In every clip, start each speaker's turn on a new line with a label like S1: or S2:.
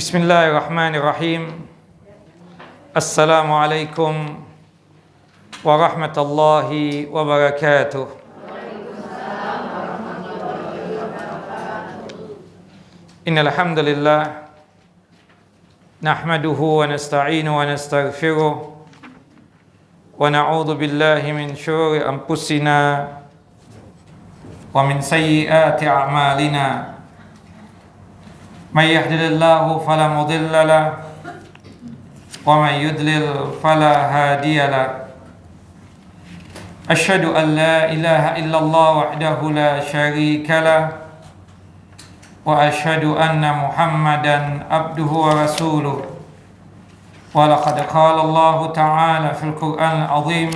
S1: Bismillahirrahmanirrahim. Assalamualaikum warahmatullahi wabarakatuh. Innal hamdalillah nahmaduhu wa nasta'inuhu wa nastaghfiruh wa na'udzu billahi min syururi anfusina wa min sayyiati a'malina. May yahdihillahu fala mudilla lahu wa may yudlil fala hadiya lahu. Asyhadu an la ilaha illallah wahdahu la syarika lahu wa asyhadu anna Muhammadan abduhu wa rasuluh. Wa laqad qala Allah ta'ala fil Qur'anil 'azim,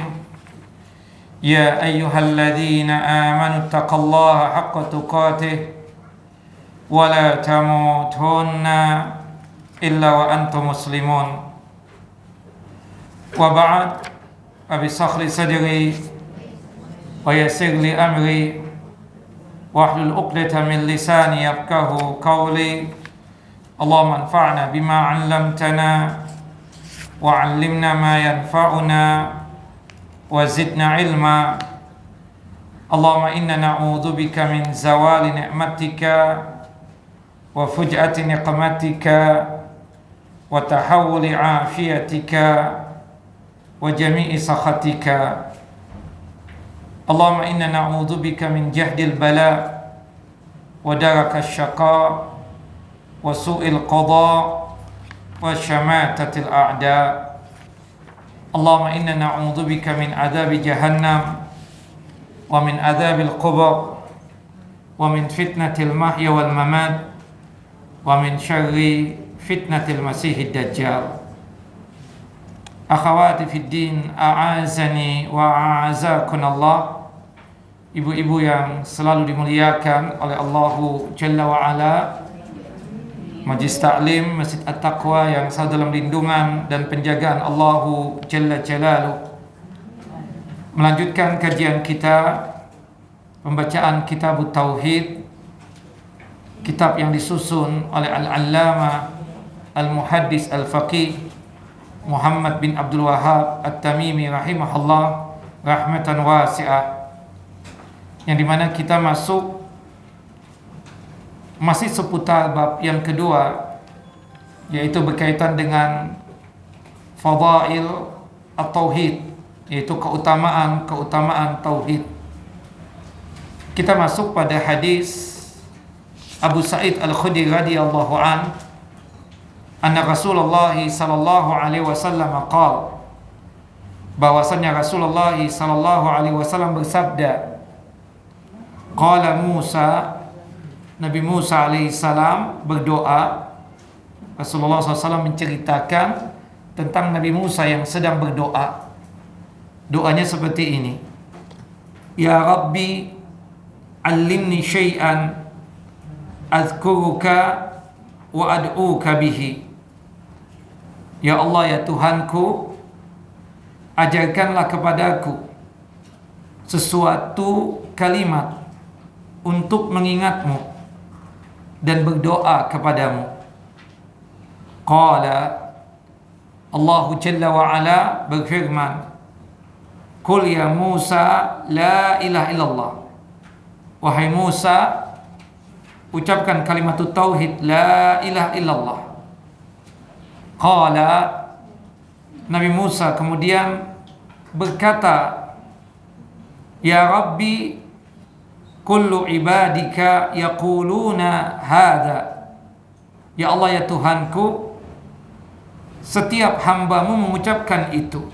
S1: ya ayyuhalladzina amanu taqullaha haqqa tuqatih wa la tamutunna illa wa antum muslimun. Wa ba'd, abi sakhli sadri wa yassir li amri wahlul 'uqdatam min lisani yafqahu qawli. Allahumma anfa'na bima 'allamtana wa 'allimna ma yanfa'una wa zidna ilma. Allahumma inna na'udzubika min zawali ni'matika wa fuj'ati niqmatika wa tahawuli 'afiyatika wa jami'i sakhatika. Allahumma inna na'udzubika min jahdil bala wa darakash syaqa wa su'il qada wa syamatatil a'da. Allahumma inna na'udzubika min adzabi jahannam wa min adzabil qubur wa min fitnatil mahya wal mamat wa min syarri fitnatil masihid dajjal. Akhawati fid din, a'azani wa a'azakunallah. Ibu-ibu yang selalu dimuliakan oleh Allahu Jalla wa Ala, Majlis Ta'lim Masjid At-Taqwa yang selalu dalam lindungan dan penjagaan Allahu Jalla Jalaluh. Melanjutkan kajian kita, pembacaan Kitab Tauhid, kitab yang disusun oleh Al-Allamah Al-Muhaddis Al-Faqih Muhammad bin Abdul Wahhab At-Tamimi rahimahullah rahmatan wasi'ah, yang dimana kita masih seputar bab yang kedua, yaitu berkaitan dengan fadail at-tauhid, yaitu keutamaan tauhid. Kita masuk pada hadis Abu Sa'id Al-Khudri radhiyallahu an, anna Rasulullah sallallahu alaihi wasallam qala, bahwasanya Rasulullah sallallahu alaihi wasallam bersabda, qala Musa, Nabi Musa alaihi salam berdoa. Rasulullah SAW menceritakan tentang Nabi Musa yang sedang berdoa. Doanya seperti ini: Ya Rabbi, allimni syai'an azkuruka wa ad'uka bihi. Ya Allah, ya Tuhanku, ajarkanlah kepadaku sesuatu kalimat untuk mengingatmu dan berdoa kepadamu. Qala, Allahu Jalla wa Ala berfirman, Qul ya Musa la ilaha illallah. Wahai Musa, ucapkan kalimat tauhid la ilaha illallah. Qala, Nabi Musa kemudian berkata, Ya Rabbi, kullu ibadika yaquluna hadha. Ya Allah, ya Tuhanku, setiap hambamu mengucapkan itu.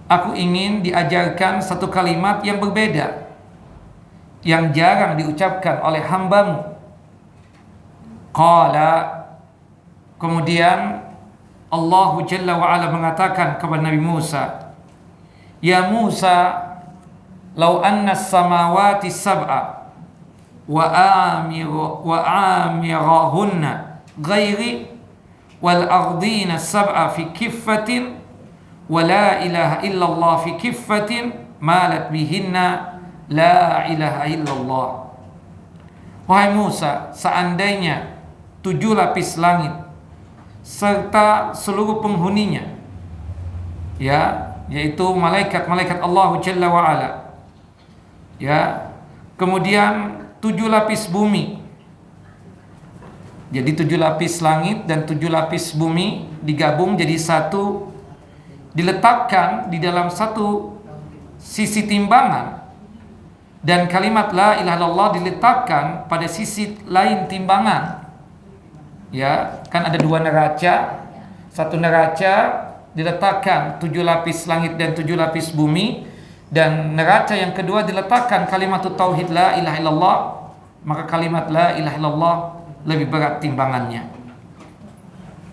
S1: Aku ingin diajarkan satu kalimat yang berbeda, yang jarang diucapkan oleh hambamu. Qala, kemudian Allahu Jalla wa Ala mengatakan kepada Nabi Musa, Ya Musa, law anna as-samawati sab'a wa amirahunna ghairi wal ardina sab'a fi kiffatin wa la ilaha illallah fi kiffatin malat bihinna la ilaha illallah. Wahai Musa, seandainya 7 lapis langit serta seluruh penghuninya, ya, yaitu malaikat-malaikat Allah Jalla wa Ala, ya. Kemudian 7 lapis bumi. Jadi 7 lapis langit dan 7 lapis bumi digabung jadi satu, diletakkan di dalam satu sisi timbangan, dan kalimat la ilaha illallah diletakkan pada sisi lain timbangan. Ya, kan ada 2 neraca. Satu neraca diletakkan 7 lapis langit dan 7 lapis bumi, dan neraca yang kedua diletakkan kalimat tauhid la ilaha illallah, maka kalimat la ilaha illallah lebih berat timbangannya.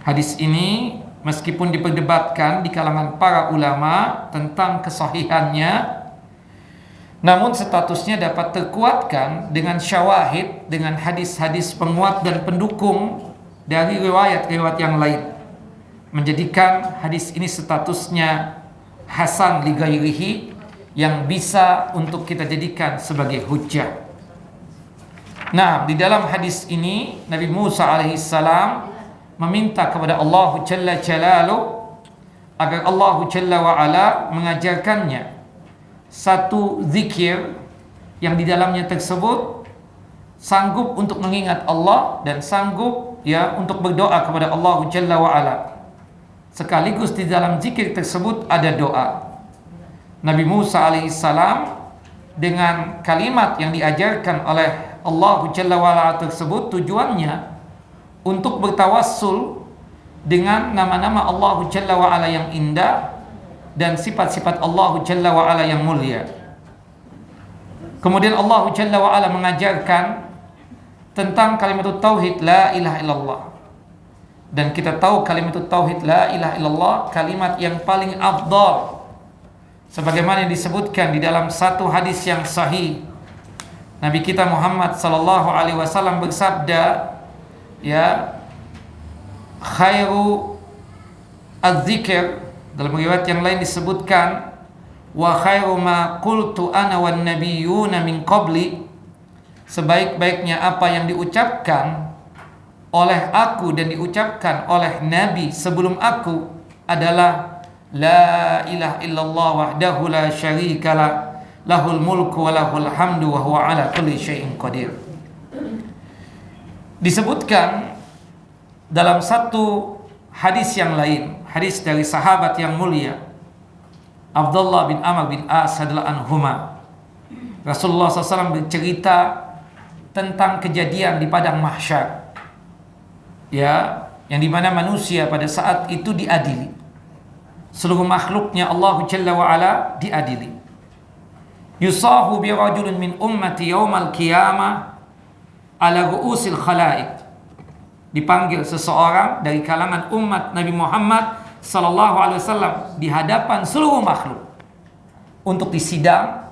S1: Hadis ini meskipun diperdebatkan di kalangan para ulama tentang kesahihannya, namun statusnya dapat terkuatkan dengan syawahid, dengan hadis-hadis penguat dan pendukung dari riwayat-riwayat yang lain, menjadikan hadis ini statusnya hasan li ghairihi, yang bisa untuk kita jadikan sebagai hujjah. Nah, di dalam hadis ini Nabi Musa alaihissalam meminta kepada Allah Jalla Jalaluh agar Allah Jalla wa Ala mengajarkannya satu zikir yang di dalamnya tersebut sanggup untuk mengingat Allah dan sanggup, ya, untuk berdoa kepada Allah Jalla wa Ala. Sekaligus di dalam zikir tersebut ada doa. Nabi Musa alaihissalam dengan kalimat yang diajarkan oleh Allah Jalla wa Ala tersebut tujuannya untuk bertawassul dengan nama-nama Allah Jalla wa Ala yang indah dan sifat-sifat Allah Jalla wa Ala yang mulia. Kemudian Allah Jalla wa Ala mengajarkan tentang kalimat tauhid la ilaha illallah. Dan kita tahu kalimat tauhid la ilaha illallah kalimat yang paling afdal, sebagaimana yang disebutkan di dalam satu hadis yang sahih. Nabi kita Muhammad sallallahu alaihi wasallam bersabda, ya, khairu az-zikr, dalam riwayat yang lain disebutkan wa khairu ma qultu ana wan nabiyyuna min qabli, sebaik-baiknya apa yang diucapkan oleh aku dan diucapkan oleh nabi sebelum aku adalah la ilaha illallah wahdahu la syarikalah lahul mulku wa lahul hamdu wa huwa ala kulli syai'in qadir. Disebutkan dalam satu hadis yang lain, hadis dari sahabat yang mulia Abdullah bin Amr bin As radhiyallahu anhuma, Rasulullah SAW bercerita tentang kejadian di padang mahsyar, ya, yang dimana manusia pada saat itu diadili, seluruh makhluknya Allah Jalla wa Ala diadili. Yusahu bi rajulin min ummati yaumal qiyamah ala ru'usil khalaiq, dipanggil seseorang dari kalangan umat Nabi Muhammad sallallahu alaihi wasallam di hadapan seluruh makhluk untuk disidang,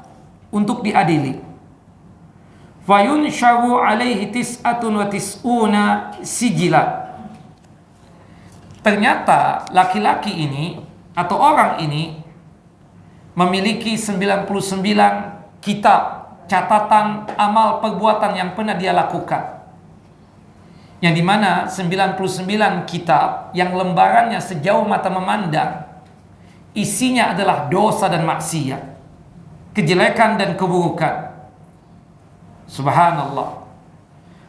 S1: untuk diadili. Fayunsharu alaihi tis'atun wa tis'una sijila. Ternyata laki-laki ini atau orang ini memiliki 99 kitab catatan amal perbuatan yang pernah dia lakukan, yang dimana 99 kitab yang lembarannya sejauh mata memandang isinya adalah dosa dan maksiat, kejelekan dan keburukan. Subhanallah.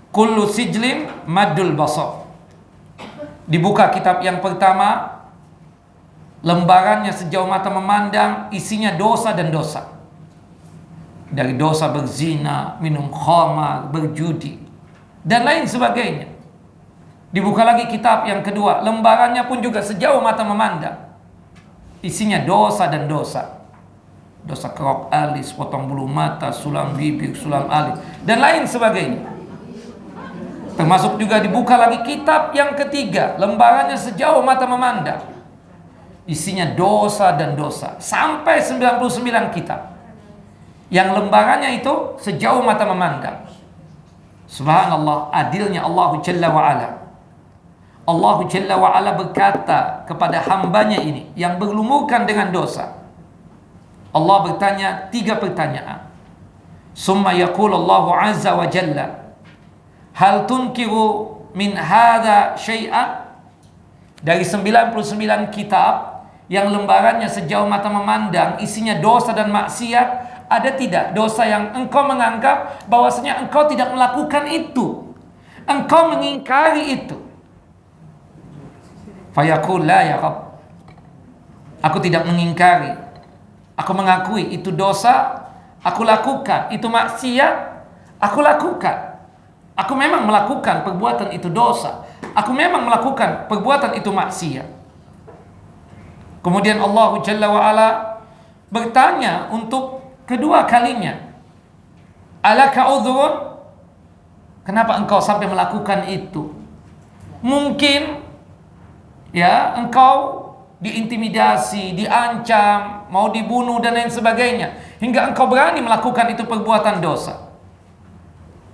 S1: Kullu sijlim maddul basar. Dibuka kitab yang pertama, lembarannya sejauh mata memandang isinya dosa dan dosa. Dari dosa berzina, minum khamar, berjudi, dan lain sebagainya. Dibuka lagi kitab yang kedua, lembarannya pun juga sejauh mata memandang isinya dosa dan dosa. Dosa kerok alis, potong bulu mata, sulam bibir, sulam alis, dan lain sebagainya. Termasuk juga dibuka lagi kitab yang ketiga, lembarannya sejauh mata memandang isinya dosa dan dosa, sampai 99 kitab yang lembarannya itu sejauh mata memandang. Subhanallah, adilnya Allah Jalla wa Ala. Allah Jalla wa Ala berkata kepada hambanya ini yang berlumurkan dengan dosa. Allah bertanya 3 pertanyaan. Summa yaqul Allah Azza wa Jalla, hal tunkiru min hadha syai'an? dari 99 kitab yang lembarannya sejauh mata memandang isinya dosa dan maksiat, ada tidak dosa yang engkau menganggap bahwasanya engkau tidak melakukan itu, engkau mengingkari itu? Fayaqul la ya Rabb, aku tidak mengingkari, aku mengakui itu dosa, aku lakukan, itu maksiat, aku lakukan. Aku memang melakukan perbuatan itu dosa, aku memang melakukan perbuatan itu maksiat. Kemudian Allah Jalla wa'ala bertanya untuk kedua kalinya, alaka udhrun, kenapa engkau sampai melakukan itu? Mungkin ya engkau diintimidasi, diancam, mau dibunuh dan lain sebagainya, hingga engkau berani melakukan itu perbuatan dosa.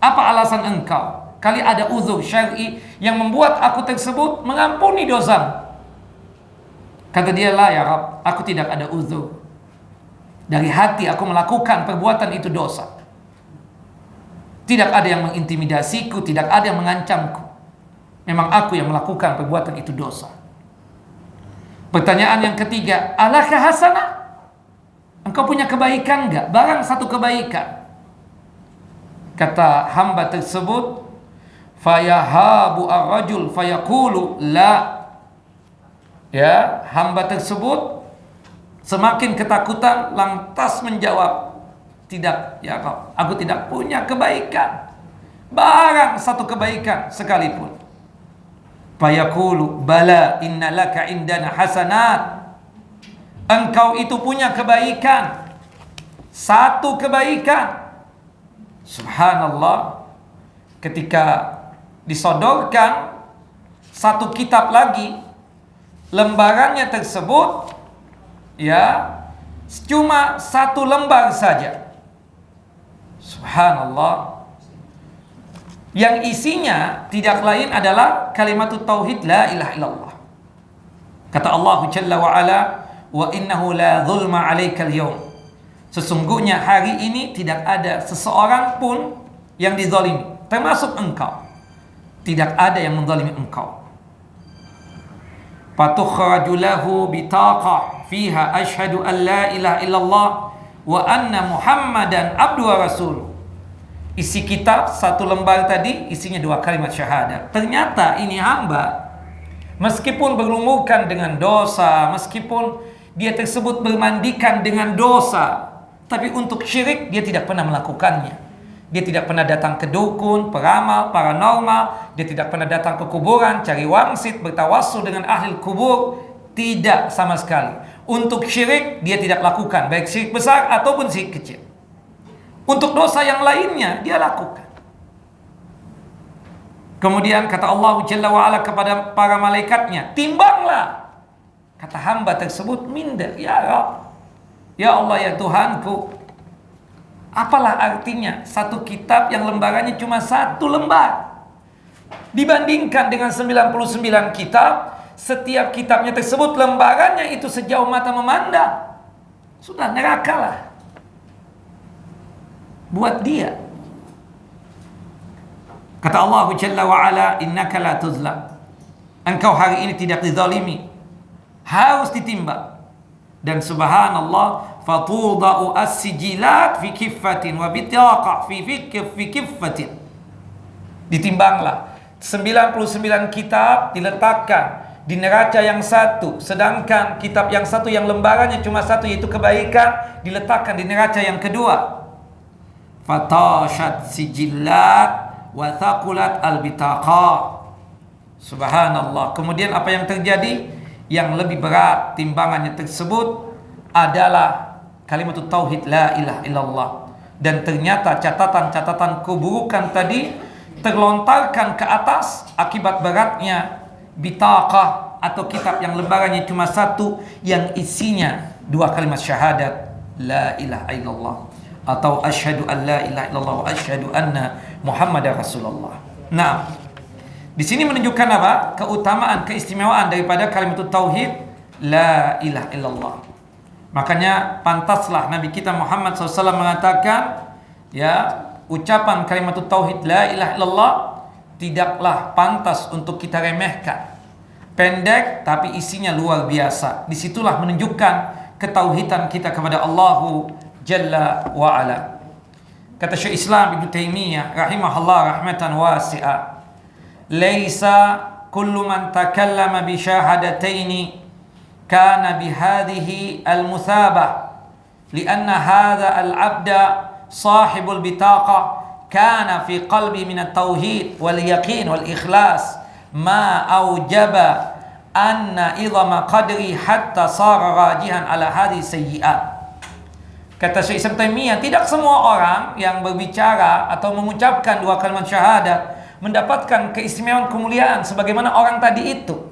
S1: Apa alasan engkau? Kali ada uzur syar'i yang membuat aku tersebut mengampuni dosa. Kata dia, la ya Rabb, aku tidak ada uzur. Dari hati aku melakukan perbuatan itu dosa. Tidak ada yang mengintimidasiku, tidak ada yang mengancamku. Memang aku yang melakukan perbuatan itu dosa. Pertanyaan yang ketiga, alaka hasanah? Engkau punya kebaikan enggak? Barang satu kebaikan. Kata hamba tersebut, fayahabu ar-rajul fayaqulu la. Ya, hamba tersebut semakin ketakutan lantas menjawab, tidak ya Rabb, aku tidak punya kebaikan, barang satu kebaikan sekalipun. Fayaqulu bala innalaka indana hasanat, engkau itu punya kebaikan, satu kebaikan. Subhanallah, ketika disodorkan satu kitab lagi, lembarannya tersebut ya cuma satu lembar saja. Subhanallah, yang isinya tidak lain adalah kalimat tauhid la ilaha illallah. Kata Allah Jalla wa ala, wa innahu la zulma 'alaikal yaum, sesungguhnya hari ini tidak ada seseorang pun yang dizalimi, termasuk engkau. Tidak ada yang menzalimi engkau. Fatukhraju lahu bitaqah fiha asyhadu an la ilaha illallah wa anna muhammadan abdu wa rasul. Isi kitab satu lembar tadi isinya 2 kalimat syahadat. Ternyata ini hamba meskipun berlumuran dengan dosa, meskipun dia tersebut bermandikan dengan dosa, tapi untuk syirik dia tidak pernah melakukannya. Dia tidak pernah datang ke dukun, peramal, paranormal. Dia tidak pernah datang ke kuburan, cari wangsit, bertawassul dengan ahli kubur. Tidak sama sekali. Untuk syirik dia tidak lakukan, baik syirik besar ataupun syirik kecil. Untuk dosa yang lainnya dia lakukan. Kemudian kata Allah Jalla wa'ala kepada para malaikatnya, timbanglah. Kata hamba tersebut, minder, ya Rabb, ya Allah ya Tuhanku, apalah artinya satu kitab yang lembarannya cuma satu lembar dibandingkan dengan 99 kitab, setiap kitabnya tersebut lembarannya itu sejauh mata memandang. Sudah nerakalah buat dia. Kata Allah Jalla wa ala, innaka la tuzlam, engkau hari ini tidak dizalimi, harus ditimbang. Dan subhanallah, fatudau as-sijilat fi kiffatin wa bitaqa fi kiffatin. Ditimbanglah 99 kitab diletakkan di neraca yang satu, sedangkan kitab yang satu yang lembarannya cuma satu, yaitu kebaikan, diletakkan di neraca yang kedua. Fatashat sijillat wa thaqulat al-bitaqa. Subhanallah. Kemudian apa yang terjadi? Yang lebih berat timbangannya tersebut adalah kalimat tauhid la ilaha illallah. Dan ternyata catatan-catatan keburukan tadi terlontarkan ke atas akibat beratnya bitaqah atau kitab yang lembarannya cuma satu, yang isinya 2 kalimat syahadat la ilaha illallah atau asyhadu an la ilaha illallah wa asyhadu anna muhammadar rasulullah. Nah, di sini menunjukkan apa? Keutamaan, keistimewaan daripada kalimat tauhid la ilaha illallah. Makanya pantaslah Nabi kita Muhammad SAW mengatakan, ya, ucapan kalimat tauhid la ilaha illallah tidaklah pantas untuk kita remehkan. pendek tapi isinya luar biasa. Disitulah menunjukkan ketauhidan kita kepada Allahu Jalla wa Ala. Kata Syekh Islam Ibnu Taimiyah rahimahullah rahmatan wasi'ah, "Laisa kullu man takallama bi syahadataini kana bihadhihi al-musabah, lianna hadha al-'abda sahibul bitaqah kana fi qalbi min at-tauhid wal yaqin wal ikhlas ma aujaba anna idhama qadri hatta sara rajihan ala hadhihi sayyi'at." Kata Syekh Islam Taimiyah, tidak semua orang yang berbicara atau mengucapkan dua kalimat syahadat mendapatkan keistimewaan kemuliaan sebagaimana orang tadi itu.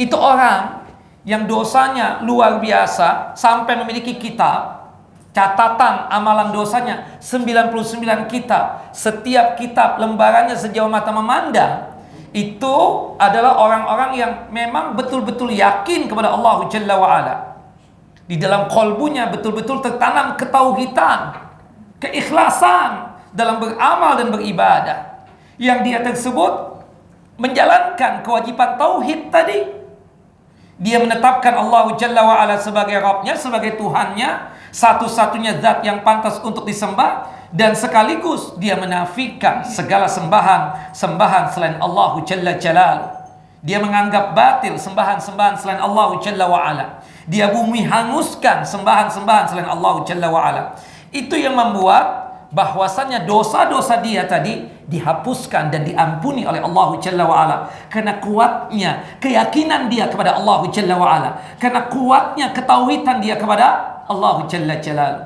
S1: Itu orang yang dosanya luar biasa sampai memiliki kitab catatan amalan dosanya 99 kitab. Setiap kitab lembarannya sejauh mata memandang. Itu adalah orang-orang yang memang betul-betul yakin kepada Allah Jalla wa Ala. Di dalam kolbunya betul-betul tertanam ketauhidan, keikhlasan dalam beramal dan beribadah. Yang dia tersebut menjalankan kewajiban tauhid tadi. Dia menetapkan Allah Jalla wa Ala sebagai Rabbnya, sebagai Tuhannya, satu-satunya zat yang pantas untuk disembah, dan sekaligus dia menafikan segala sembahan selain Allah Jalla Jalaluh. Dia menganggap batil sembahan selain Allah Jalla wa Ala. Dia bumi hanguskan sembahan selain Allah Jalla wa Ala. Itu yang membuat bahwasannya dosa-dosa dia tadi dihapuskan dan diampuni oleh Allah Jalla wa Ala. Karena kuatnya keyakinan dia kepada Allah Jalla wa Ala. Karena kuatnya ketauhidan dia kepada Allah Jalla Jalaluh.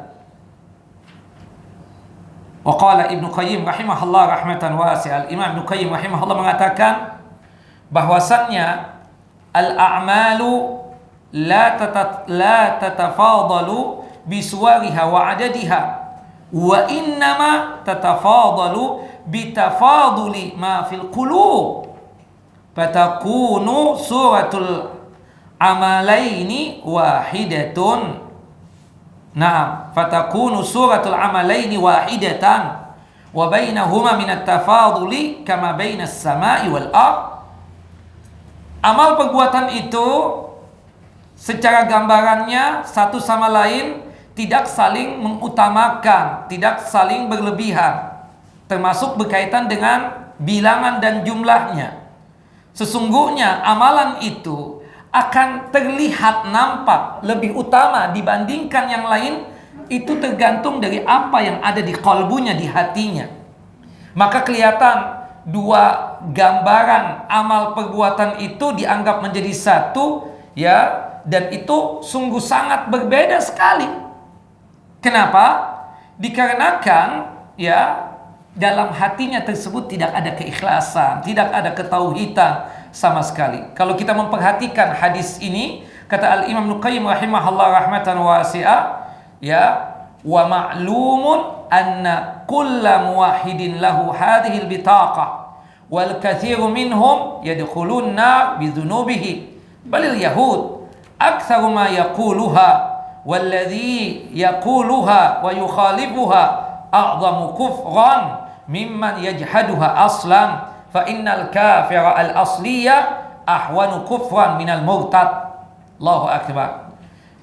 S1: Wa qala Ibnu Qayyim rahimahullah rahmatan wasi'ah. Imam Ibnu Qayyim rahimahullah mengatakan bahwasannya al-a'malu la tatafadalu bisuwariha wa adadiha, wa innama tatafadalu bitafaduli ma fil qulub, fatakunu suratul amalaini wahidatun. Naam, fatakunu suratul amalaini wahidatan wa bainahuma min at-tafaduli kama bainas samai wal ard. Amal perbuatan itu secara gambarannya satu sama lain tidak saling mengutamakan, tidak saling berlebihan, termasuk berkaitan dengan bilangan dan jumlahnya. Sesungguhnya amalan itu akan terlihat nampak lebih utama dibandingkan yang lain, itu tergantung dari apa yang ada di qalbunya, di hatinya. Maka kelihatan dua gambaran amal perbuatan itu dianggap menjadi satu, ya. Dan itu sungguh sangat berbeda sekali. Kenapa? Dikarenakan ya dalam hatinya tersebut tidak ada keikhlasan, tidak ada ketauhidan sama sekali. Kalau kita memperhatikan hadis ini, kata Al-Imam Ibnu Qayyim rahimahullah rahmatan wasi'ah, ya, wa ma'lumun anna kulla muwahhidin lahu hadhihi al-bitaqah wal kathiru minhum yadkhulun nar bi dhunubihi balil yahud aktsaru ma yaquluha walladhi yaquluha wa yukhalifuha a'zamu kufran mimman yajhaduha aslan fa innal kafira al asliya ahwanu kufran minal murtad. Allahu akbar.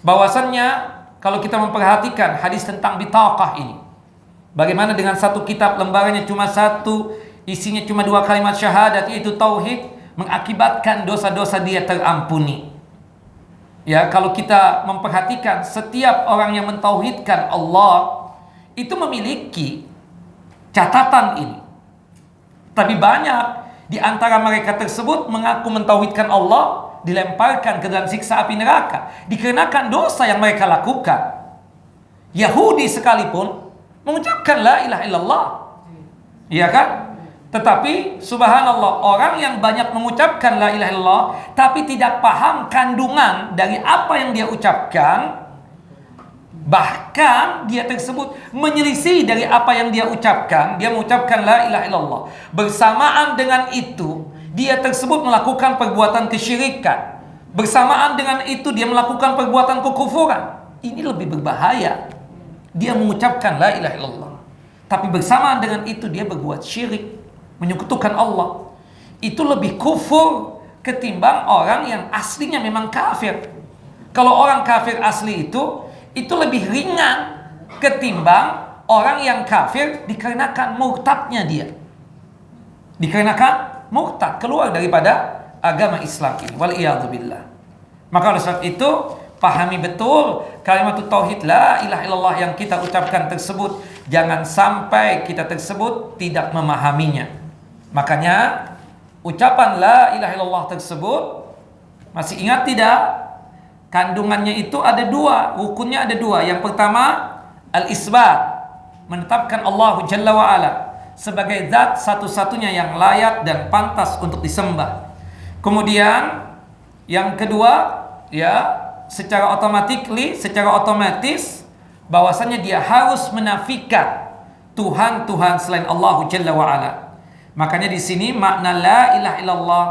S1: Bahwasannya kalau kita memperhatikan hadis tentang bitaqah ini, bagaimana dengan satu kitab lembarannya cuma satu, isinya cuma dua kalimat syahadat yaitu tauhid, mengakibatkan dosa-dosa dia terampuni. Ya, kalau kita memperhatikan setiap orang yang mentauhidkan Allah itu memiliki catatan ini. Tapi banyak di antara mereka tersebut mengaku mentauhidkan Allah, dilemparkan ke dalam siksa api neraka dikarenakan dosa yang mereka lakukan. Yahudi sekalipun mengucapkan la ilaha illallah, iya kan? Tetapi subhanallah, orang yang banyak mengucapkan la ilaha illallah tapi tidak paham kandungan dari apa yang dia ucapkan, bahkan dia tersebut menyelisih dari apa yang dia ucapkan. Dia mengucapkan la ilaha illallah, bersamaan dengan itu dia tersebut melakukan perbuatan kesyirikan, bersamaan dengan itu dia melakukan perbuatan kekufuran. Ini lebih berbahaya. Dia mengucapkan la ilaha illallah, tapi bersamaan dengan itu dia berbuat syirik, menyekutukan Allah. Itu lebih kufur ketimbang orang yang aslinya memang kafir. Kalau orang kafir asli itu lebih ringan ketimbang orang yang kafir dikarenakan murtadnya dia. Dikarenakan murtad, keluar daripada agama Islam ini. Wal'iyadzubillah. Maka oleh sebab itu, pahami betul kalimat tauhid la ilaha illallah yang kita ucapkan tersebut. Jangan sampai kita tersebut tidak memahaminya. Makanya ucapan la ilaha illallah tersebut, masih ingat tidak? Kandungannya itu ada dua, rukunnya ada dua. Yang pertama, al-isbat, menetapkan Allah Jalla wa'ala sebagai zat satu-satunya yang layak dan pantas untuk disembah. Kemudian yang kedua, ya, secara otomatis bahwasanya dia harus menafikan Tuhan selain Allah Jalla wa'ala. Makanya di sini makna la ilaha illallah,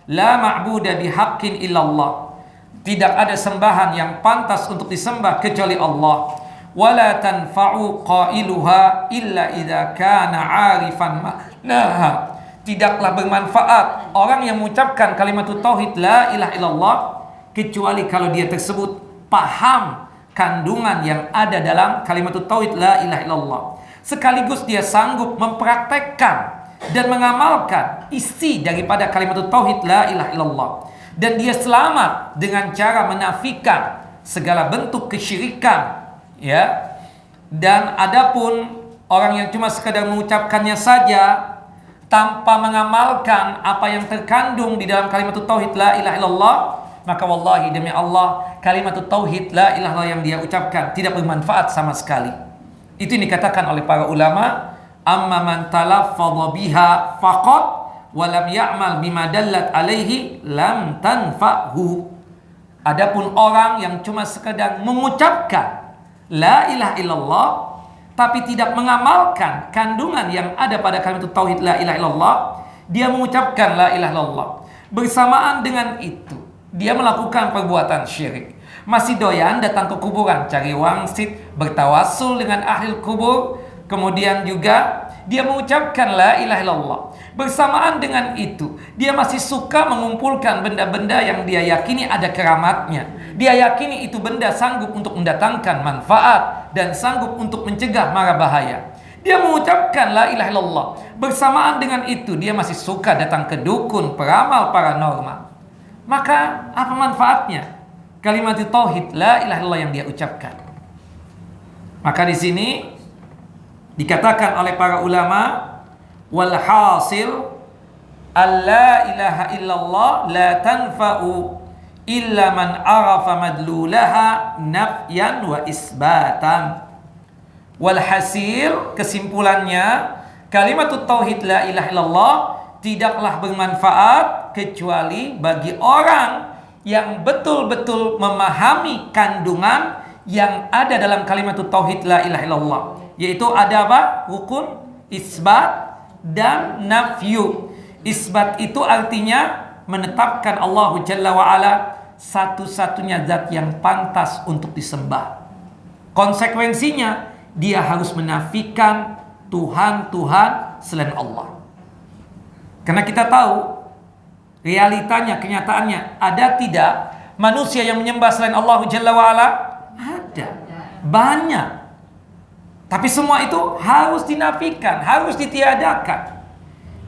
S1: la ma'budu bihaqqin illallah. Tidak ada sembahan yang pantas untuk disembah kecuali Allah. Wala tanfa'u qailuha illa idza kana 'arifan ma'naha. Tidaklah bermanfaat orang yang mengucapkan kalimat tauhid la ilaha illallah kecuali kalau dia tersebut paham kandungan yang ada dalam kalimat tauhid la ilaha illallah, sekaligus dia sanggup mempraktekkan dan mengamalkan isi daripada kalimat tauhid la ilaha illallah, dan dia selamat dengan cara menafikan segala bentuk kesyirikan, ya. Dan adapun orang yang cuma sekadar mengucapkannya saja tanpa mengamalkan apa yang terkandung di dalam kalimat tauhid la ilaha illallah, maka wallahi demi Allah kalimat tauhid la ilaha illallah yang dia ucapkan tidak bermanfaat sama sekali. Itu yang dikatakan oleh para ulama, amma man talaffadha biha faqat wa lam ya'mal bima dallat alaihi lam tanfa'hu. Adapun orang yang cuma sekedar mengucapkan la ilaha illallah tapi tidak mengamalkan kandungan yang ada pada kalimat tauhid la ilaha illallah, dia mengucapkan la ilaha illallah, bersamaan dengan itu dia melakukan perbuatan syirik. Masih doyan datang ke kuburan, cari wangsit, bertawassul dengan ahli kubur. Kemudian juga dia mengucapkan la ilaha illallah. Bersamaan dengan itu dia masih suka mengumpulkan benda-benda yang dia yakini ada keramatnya. Dia yakini itu benda sanggup untuk mendatangkan manfaat dan sanggup untuk mencegah mara bahaya. Dia mengucapkan la ilaha illallah. Bersamaan dengan itu dia masih suka datang ke dukun, peramal, paranormal. Maka apa manfaatnya kalimat tauhid la ilaha illallah yang dia ucapkan? Maka di sini dikatakan oleh para ulama, wal hasil alla ilaha illallah la tanfa'u illa man arafa madlulaha nafyan wa isbatan. Wal hasil, kesimpulannya, kalimat tauhid la ilaha illallah tidaklah bermanfaat kecuali bagi orang yang betul-betul memahami kandungan yang ada dalam kalimat tauhid la ilaha illallah, yaitu ada apa? Rukun, isbat, dan nafyu. Isbat itu artinya menetapkan Allah Jalla wa'ala satu-satunya zat yang pantas untuk disembah. Konsekuensinya dia harus menafikan Tuhan selain Allah. Karena kita tahu realitanya, kenyataannya, ada tidak manusia yang menyembah selain Allah Jalla wa'ala? Ada, banyak. Tapi semua itu harus dinafikan, harus ditiadakan.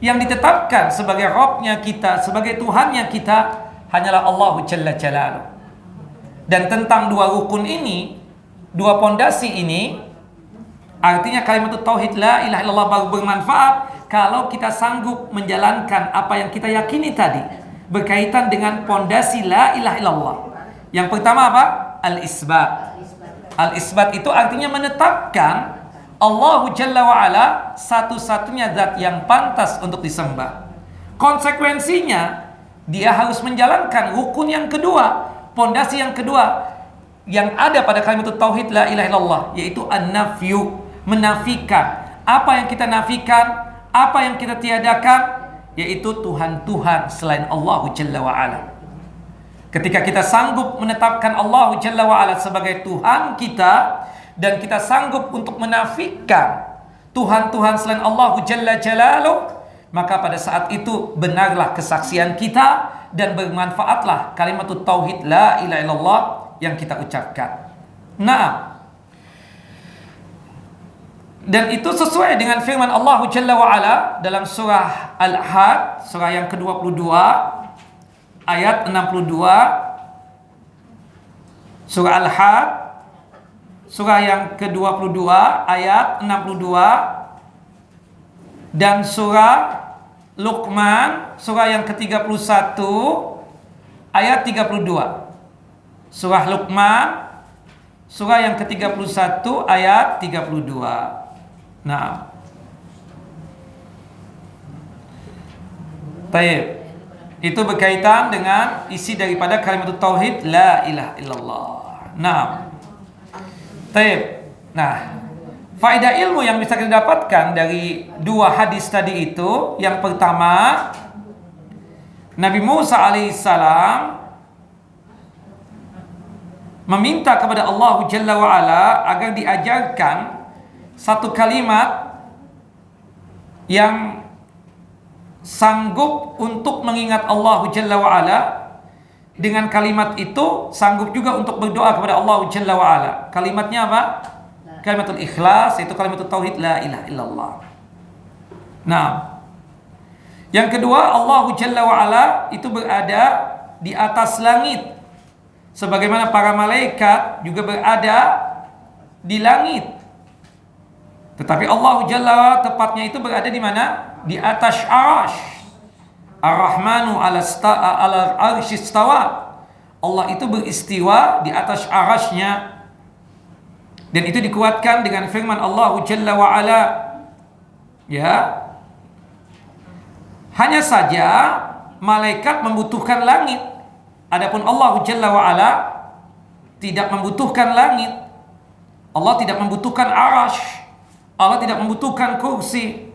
S1: Yang ditetapkan sebagai Rabbnya kita, sebagai Tuhannya kita, hanyalah Allah Jalla Jalaluh. Dan tentang dua rukun ini, dua pondasi ini, artinya kalimat tauhid la ilaha illallah baru bermanfaat kalau kita sanggup menjalankan apa yang kita yakini tadi berkaitan dengan pondasi la ilaha illallah. Yang pertama apa? Al-isbat. Al-isbat itu artinya menetapkan Allah Jalla wa'ala satu-satunya zat yang pantas untuk disembah. Konsekuensinya dia harus menjalankan rukun yang kedua, pondasi yang kedua yang ada pada kalimat tauhid la ilaha illallah, yaitu an-nafyu, menafikan. Apa yang kita nafikan, apa yang kita tiadakan, yaitu Tuhan selain Allah Jalla wa'ala. Ketika kita sanggup menetapkan Allah Jalla wa'ala sebagai Tuhan kita, dan kita sanggup untuk menafikan Tuhan selain Allah Jalla Jalaluh, maka pada saat itu benarlah kesaksian kita dan bermanfaatlah kalimat tauhid la ilaha illallah yang kita ucapkan. Nah, dan itu sesuai dengan firman Allah Jalla wa Ala dalam surah Al-Ahad, surah yang ke-22 ayat 62. Surah Al-Ahad surah yang ke-22 ayat 62, dan surah Luqman surah yang ke-31 ayat 32. Surah Luqman surah yang ke-31 ayat 32. Nah, baik. Itu berkaitan dengan isi daripada kalimat tauhid la ilaha illallah. Nah, baik. Nah, faedah ilmu yang bisa kita dapatkan dari dua hadis tadi itu, yang pertama, Nabi Musa alaihissalam meminta kepada Allah Jalla wa'ala agar diajarkan satu kalimat yang sanggup untuk mengingat Allah Jalla wa'ala. Dengan kalimat itu sanggup juga untuk berdoa kepada Allah Jalla wa'ala. Kalimatnya apa? Kalimatul ikhlas, yaitu kalimatul tauhid la ilaha illallah. Nah, yang kedua, Allah Jalla wa'ala itu berada di atas langit, sebagaimana para malaikat juga berada di langit. Tetapi Allah Jalla wa'ala tepatnya itu berada di mana? Di atas arasy. Ar-Rahmanu ala arsy istawa. Allah itu beristiwa di atas arasy-Nya. Dan itu dikuatkan dengan firman Allah Jalla wa'ala, ya, hanya saja malaikat membutuhkan langit, adapun Allah Jalla wa'ala tidak membutuhkan langit. Allah tidak membutuhkan arasy, Allah tidak membutuhkan kursi.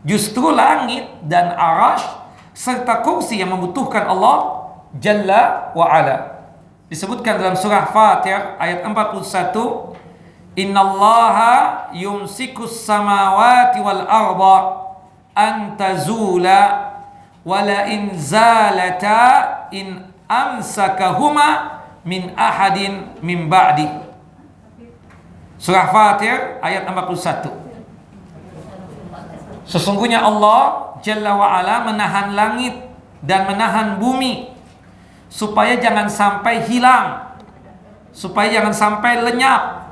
S1: Justru langit dan arasy serta kursi yang membutuhkan Allah Jalla wa'ala. Disebutkan dalam surah Fatir ayat 41, Innallaha yumsikus samawati wal arda an tazula wala in zalata in amsakahuma min ahadin min ba'di. Surah Fatir ayat 41. Sesungguhnya Allah Jalla wa'ala menahan langit dan menahan bumi supaya jangan sampai hilang, supaya jangan sampai lenyap.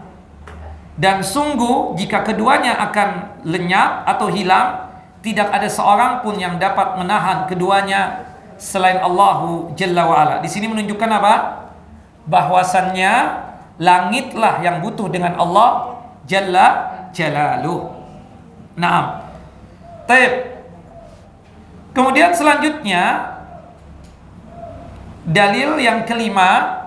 S1: Dan sungguh jika keduanya akan lenyap atau hilang, tidak ada seorang pun yang dapat menahan keduanya selain Allah Jalla wa'ala. Di sini menunjukkan apa? Bahwasannya langitlah yang butuh dengan Allah Jalla Jalaluh. Naam. Taib. Kemudian selanjutnya, dalil yang kelima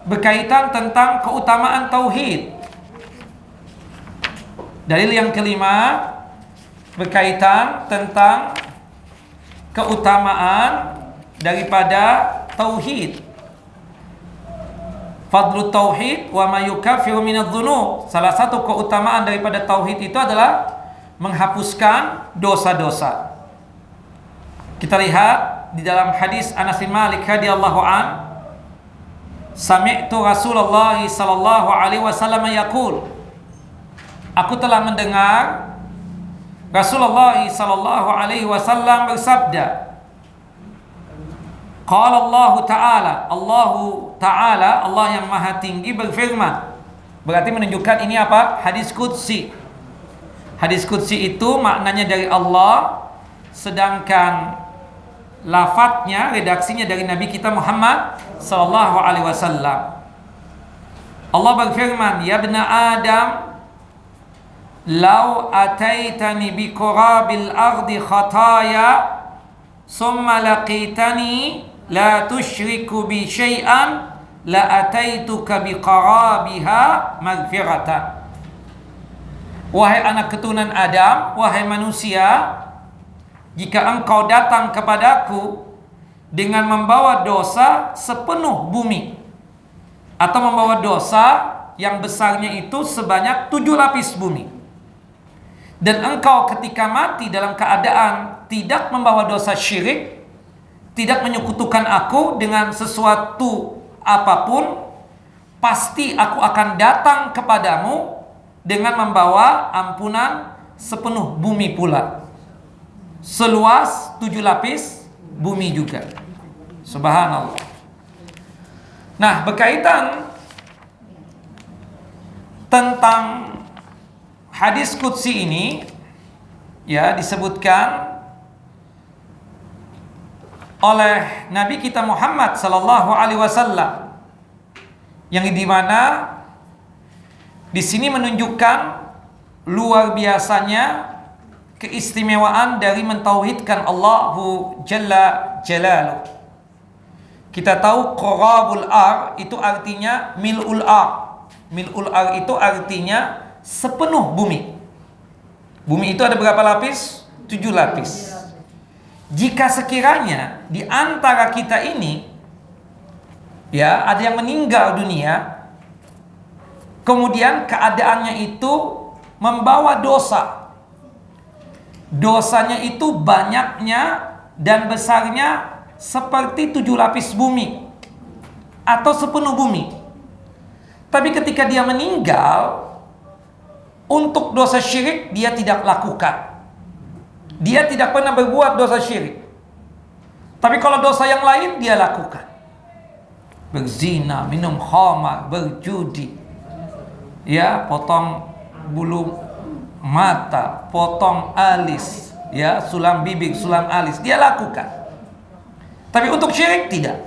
S1: berkaitan tentang keutamaan tauhid. Dalil yang kelima berkaitan tentang keutamaan daripada tauhid. Fadlu tauhid wa ma yukaffiru minadz-dzunub. Salah satu keutamaan daripada tauhid itu adalah menghapuskan dosa-dosa. Kita lihat di dalam hadis Anas bin Malik radhiyallahu an, sami'tu Rasulullah sallallahu alaihi wasallam yaqul, aku telah mendengar Rasulullah sallallahu alaihi wasallam bersabda, qala Allah Ta'ala, Allah yang maha tinggi berfirman. Berarti menunjukkan ini apa? Hadis qudsi. Hadis qudsi itu maknanya dari Allah, sedangkan lafadznya, redaksinya dari Nabi kita Muhammad sallallahu alaihi wasallam. Allah berfirman, ya ibna Adam, lau ataitani bi qurabil ardi khataya summa laqitani la tusyriku bi syai'an la ataituka bi qarabiha maghfiratan. Wahai anak keturunan Adam, wahai manusia, jika engkau datang kepadaku dengan membawa dosa sepenuh bumi, atau membawa dosa yang besarnya itu sebanyak 7 lapis bumi, dan engkau ketika mati dalam keadaan tidak membawa dosa syirik, tidak menyekutukan aku dengan sesuatu apapun, pasti aku akan datang kepadamu dengan membawa ampunan sepenuh bumi pula, seluas 7 lapis bumi juga. Subhanallah. Nah, berkaitan tentang hadis qudsi ini, ya, disebutkan oleh Nabi kita Muhammad sallallahu alaihi wasallam, yang dimana di sini menunjukkan luar biasanya keistimewaan dari mentauhidkan Allahu Jalla Jalaluh. Kita tahu qarabul ar itu artinya mil'ul ar. Mil'ul ar itu artinya sepenuh bumi. Bumi itu ada berapa lapis? 7 lapis. Jika sekiranya di antara kita ini, ya, ada yang meninggal dunia, kemudian keadaannya itu membawa dosa, dosanya itu banyaknya dan besarnya seperti 7 lapis bumi atau sepenuh bumi. Tapi ketika dia meninggal, untuk dosa syirik dia tidak lakukan. Dia tidak pernah berbuat dosa syirik. Tapi kalau dosa yang lain dia lakukan. Berzina, minum khamar, berjudi, ya, potong bulu mata, potong alis, ya, sulam bibir, sulam alis, dia lakukan. Tapi untuk syirik tidak.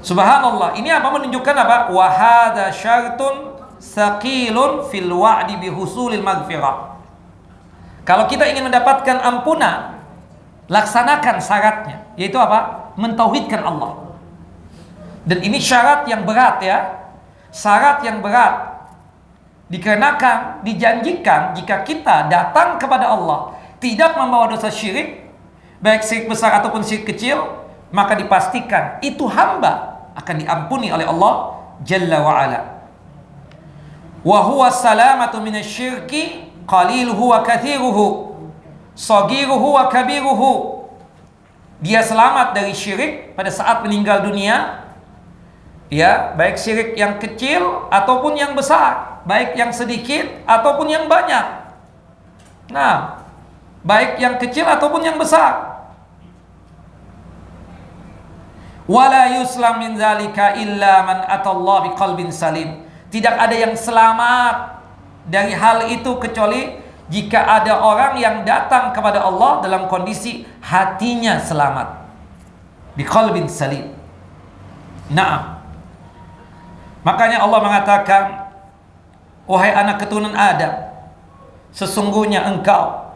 S1: Subhanallah. Ini apa? Menunjukkan apa? Wa hadza syartun saqilun fil wa'di bihusulil maghfirah. Kalau kita ingin mendapatkan ampunan, laksanakan syaratnya, yaitu apa? Mentauhidkan Allah. Dan ini syarat yang berat, ya. Syarat yang berat. Dikarenakan dijanjikan jika kita datang kepada Allah tidak membawa dosa syirik, baik syirik besar ataupun syirik kecil, maka dipastikan itu hamba akan diampuni oleh Allah Jalla wa Ala. Wa huwa salamatu minasyirki qaliluhu wa kathiruhu, saghiruhu wa kabiruhu. Dia selamat dari syirik pada saat meninggal dunia, ya, baik syirik yang kecil ataupun yang besar, baik yang sedikit ataupun yang banyak. Nah, baik yang kecil ataupun yang besar. Wala yuslam min zalika illa man atallaha biqalbin salim. Tidak ada yang selamat dari hal itu kecuali jika ada orang yang datang kepada Allah dalam kondisi hatinya selamat, biqalbin salim. Naam. Makanya Allah mengatakan, wahai anak keturunan Adam, sesungguhnya engkau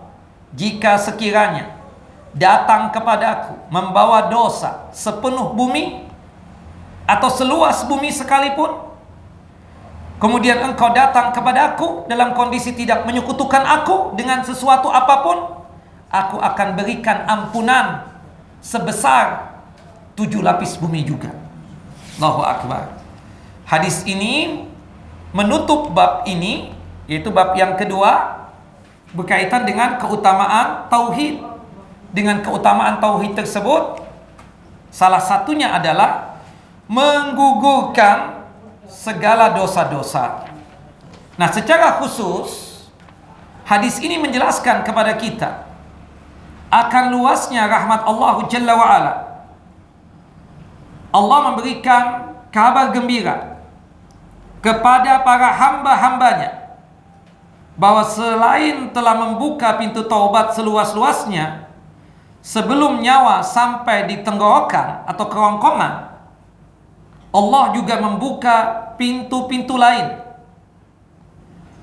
S1: jika sekiranya datang kepadaku membawa dosa sepenuh bumi atau seluas bumi sekalipun, kemudian engkau datang kepadaku dalam kondisi tidak menyekutukan aku dengan sesuatu apapun, aku akan berikan ampunan sebesar 7 lapis bumi juga. Allahu Akbar. Hadis ini menutup bab ini, yaitu bab yang kedua, berkaitan dengan keutamaan tauhid. Dengan keutamaan tauhid tersebut, salah satunya adalah menggugurkan segala dosa-dosa. Nah, secara khusus hadis ini menjelaskan kepada kita akan luasnya rahmat Allah Jalla wa Ala. Allah memberikan kabar gembira kepada para hamba-hambanya bahwa selain telah membuka pintu taubat seluas-luasnya sebelum nyawa sampai di tenggorokan atau kerongkongan, Allah juga membuka pintu-pintu lain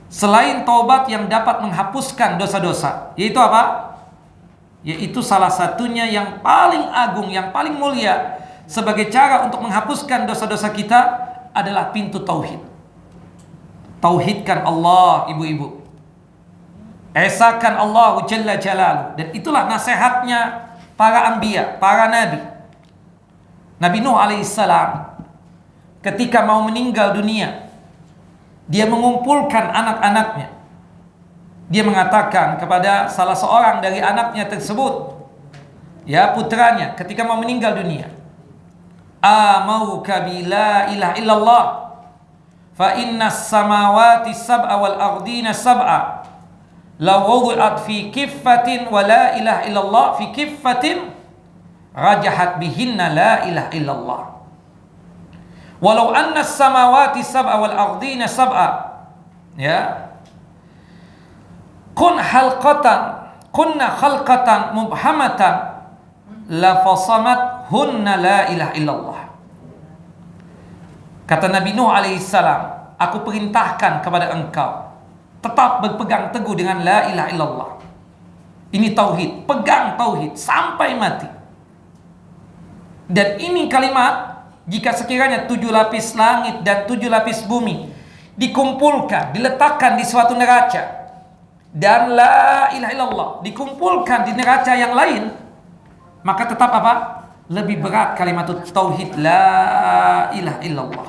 S1: selain taubat yang dapat menghapuskan dosa-dosa. Yaitu apa? Yaitu salah satunya yang paling agung, yang paling mulia sebagai cara untuk menghapuskan dosa-dosa kita adalah pintu tauhid. Tauhidkan Allah, ibu-ibu. Esakan Allah Jalla Jalaluh. Dan itulah nasihatnya para anbiya, para nabi. Nabi Nuh alaihissalam ketika mau meninggal dunia, dia mengumpulkan anak-anaknya dia mengatakan kepada salah seorang dari anaknya tersebut, ya putranya, ketika mau meninggal dunia, amauka bi la ilaha illallah fa innas samawati sab'a wal ardina sab'a law wudi'at fi kiffatin wa la ilaha illallah fi kiffatin rajahat bihinna la ilaha illallah walau anna as-samawati sab'a wal ardina sab'a ya kunna khalqatan mubhamatan la fasamat hunna la ilaha illallah. Kata Nabi Nuh alaihissalam, aku perintahkan kepada engkau tetap berpegang teguh dengan la ilaha illallah. Ini tauhid, pegang tauhid sampai mati. Dan ini kalimat, jika sekiranya 7 lapis langit dan 7 lapis bumi dikumpulkan, diletakkan di suatu neraca, dan la ilaha illallah dikumpulkan di neraca yang lain, maka tetap apa? Lebih berat kalimat tauhid la ilaha illallah.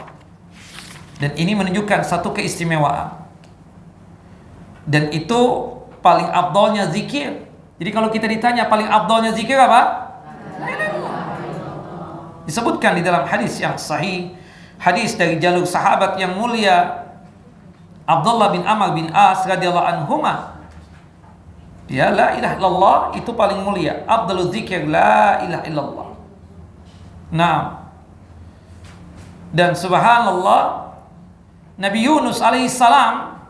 S1: Dan ini menunjukkan satu keistimewaan. Dan itu paling afdalnya zikir. Jadi kalau kita ditanya paling afdalnya zikir apa? La ilaha illallah. Disebutkan di dalam hadis yang sahih, hadis dari jalur sahabat yang mulia Abdullah bin Amr bin As radhiyallahu anhuma. Ya, la ilaha illallah itu paling mulia. Afdalul zikir la ilaha illallah. Nah, dan subhanallah, Nabi Yunus alaihissalam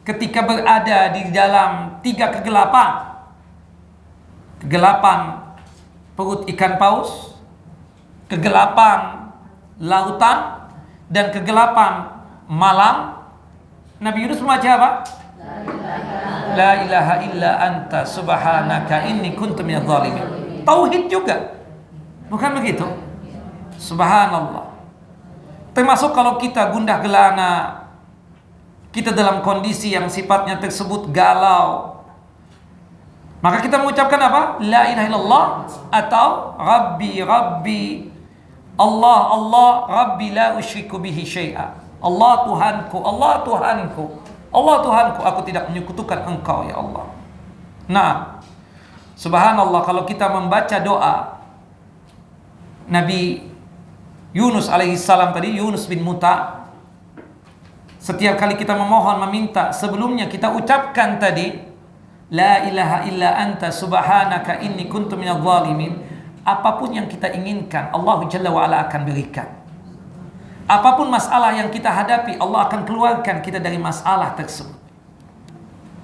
S1: ketika berada di dalam 3 kegelapan perut ikan paus, kegelapan lautan, dan kegelapan malam, Nabi Yunus membaca apa? La ilaha illa anta subhanaka inni kuntu minadh dhalimin. Tauhid juga. Bukan begitu? Subhanallah. Termasuk kalau kita gundah gelana, kita dalam kondisi yang sifatnya tersebut galau, maka kita mengucapkan apa? La ilaha illallah atau Rabbi Rabbi Allah Allah Rabbi la usyriku bihi syai'a. Allah Tuhanku, Allah Tuhanku, Allah Tuhanku, aku tidak menyekutukan Engkau ya Allah. Nah, subhanallah, kalau kita membaca doa Nabi Yunus alaihissalam tadi, Yunus bin Muta, setiap kali kita memohon, meminta, sebelumnya kita ucapkan tadi la ilaha illa anta subhanaka inni kuntu minadh dhalimin. Apapun yang kita inginkan, Allah Jalla wa Ala akan berikan. Apapun masalah yang kita hadapi, Allah akan keluarkan kita dari masalah tersebut.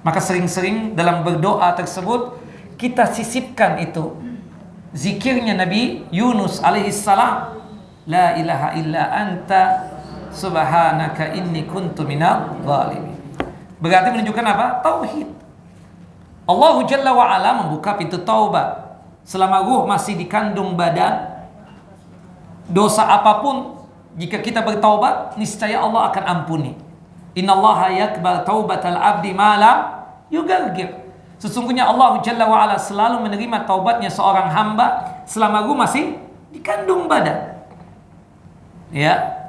S1: Maka sering-sering dalam berdoa tersebut kita sisipkan itu zikirnya Nabi Yunus alaihissalam, la ilaha illa anta subhanaka inni kuntu minadh dhalimin. Berarti menunjukkan apa? Tauhid. Allah Jalla wa Ala membuka pintu taubat. Selama ruh masih dikandung badan, dosa apapun jika kita bertaubat, niscaya Allah akan ampuni. Innallaha yaqbal taubatal abdi ma lam yugargir. Sesungguhnya Allah Jalla wa Ala selalu menerima taubatnya seorang hamba selama ruh masih dikandung badan. Ya.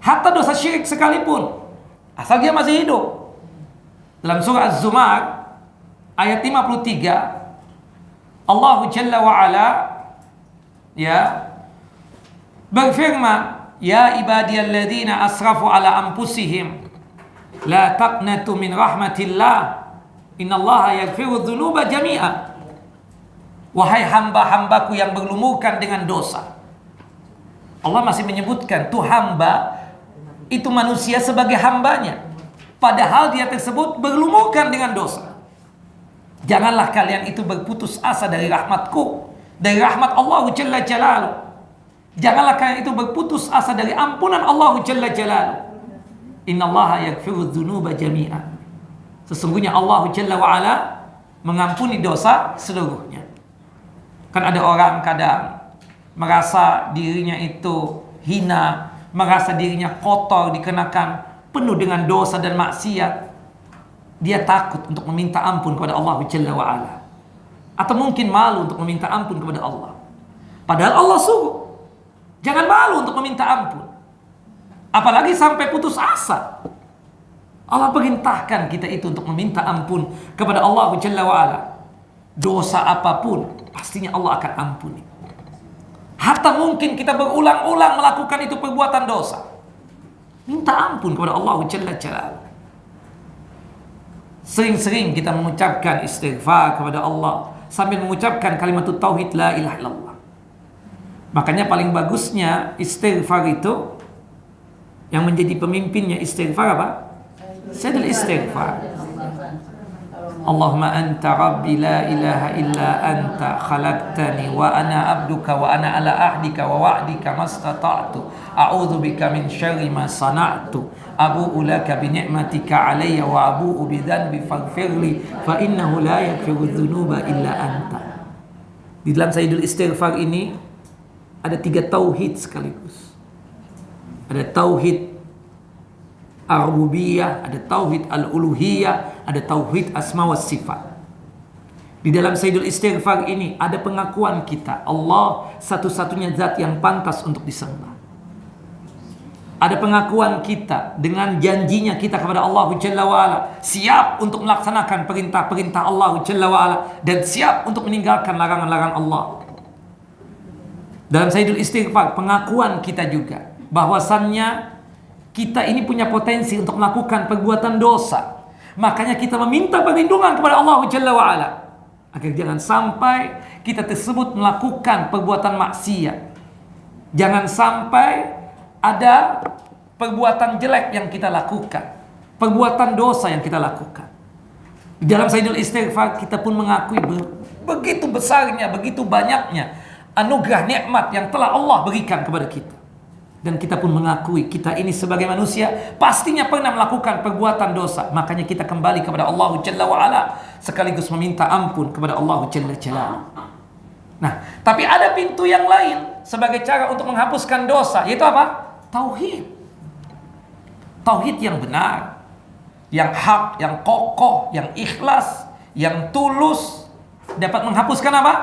S1: Hatta dosa syirik sekalipun, asal dia masih hidup. Dalam surah Az-Zumar ayat 53, Allah Jalla wa Ala ya berfirman, ya ibadiyalladzina asrafu ala anfusihim la taqnatu min rahmatillah innallaha yaghfiru dzunuba jami'a. Wahai hamba-hambaku yang berlumukan dengan dosa. Allah masih menyebutkan tuh hamba itu manusia sebagai hambanya, padahal dia tersebut berlumukan dengan dosa. Janganlah kalian itu berputus asa dari rahmatku, dari rahmat Allah Jalla Jalaluh. Janganlah kalian itu berputus asa dari ampunan Allah Jalla Jalaluh. Innallaha yaghfiru dzunuba jami'a. Sesungguhnya Allah Jalla wa Ala mengampuni dosa seluruhnya. Kan ada orang kadang merasa dirinya itu hina, merasa dirinya kotor, dikenakan penuh dengan dosa dan maksiat. Dia takut untuk meminta ampun kepada Allah Jalla wa Ala, atau mungkin malu untuk meminta ampun kepada Allah. Padahal Allah suruh jangan malu untuk meminta ampun, apalagi sampai putus asa. Allah perintahkan kita itu untuk meminta ampun kepada Allah Jalla wa'ala. Dosa apapun pastinya Allah akan ampuni. Hatta mungkin kita berulang-ulang melakukan itu perbuatan dosa, minta ampun kepada Allah Jalla Jalla. Sering-sering kita mengucapkan istighfar kepada Allah sambil mengucapkan kalimat tauhid la ilaha illallah. Makanya paling bagusnya istighfar itu yang menjadi pemimpinnya istighfar apa? Sayyidul istighfar. Allahumma anta rabbi la ilaha illa anta khalaqtani wa ana abduka wa ana ala ahdika wa wa'dika mastata'tu a'udzu bika min syarri ma sana'tu abu'u laka bi ni'matika alayya wa abu'u bi dhanbi faghfirli fa innahu la yaghfiru dzunuba illa anta. Di dalam Sayyidul Istighfar ini ada 3 tauhid sekaligus. Ada tauhid ar-rububiyah, ada tauhid al-uluhiyah, ada tauhid asma wa sifat. Di dalam Sayyidul Istighfar ini ada pengakuan kita Allah satu-satunya zat yang pantas untuk disembah. Ada pengakuan kita dengan janjinya kita kepada Allah Jalla wa'ala, siap untuk melaksanakan perintah-perintah Allah Jalla wa'ala dan siap untuk meninggalkan larangan-larangan Allah. Dalam Sayyidul Istighfar pengakuan kita juga bahwasannya kita ini punya potensi untuk melakukan perbuatan dosa. Makanya kita meminta perlindungan kepada Allah Jalla wa'ala agar jangan sampai kita tersebut melakukan perbuatan maksiat. Jangan sampai ada perbuatan jelek yang kita lakukan, perbuatan dosa yang kita lakukan. Di dalam Sayyidul Istighfar kita pun mengakui begitu besarnya, begitu banyaknya anugerah nikmat yang telah Allah berikan kepada kita. Dan kita pun mengakui kita ini sebagai manusia pastinya pernah melakukan perbuatan dosa. Makanya kita kembali kepada Allah Jalla wa'ala sekaligus meminta ampun kepada Allah Jalla Jalla. Nah, tapi ada pintu yang lain sebagai cara untuk menghapuskan dosa, yaitu apa? Tauhid. Tauhid yang benar, yang hak, yang kokoh, yang ikhlas, yang tulus, dapat menghapuskan apa?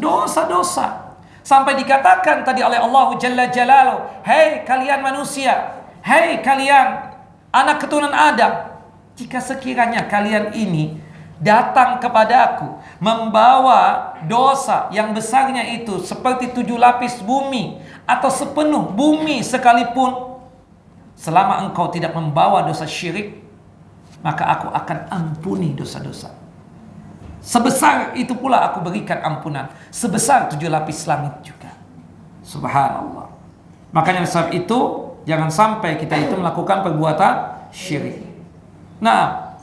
S1: Dosa-dosa. Sampai dikatakan tadi oleh Allah Jalla Jalaluhu, hei kalian manusia, hei kalian anak keturunan Adam, jika sekiranya kalian ini datang kepadaku membawa dosa yang besarnya itu seperti 7 lapis bumi atau sepenuh bumi sekalipun, selama engkau tidak membawa dosa syirik, maka aku akan ampuni dosa-dosa. Sebesar itu pula aku berikan ampunan, sebesar 7 lapis langit juga. Subhanallah. Makanya sebab itu jangan sampai kita itu melakukan perbuatan syirik. Nah,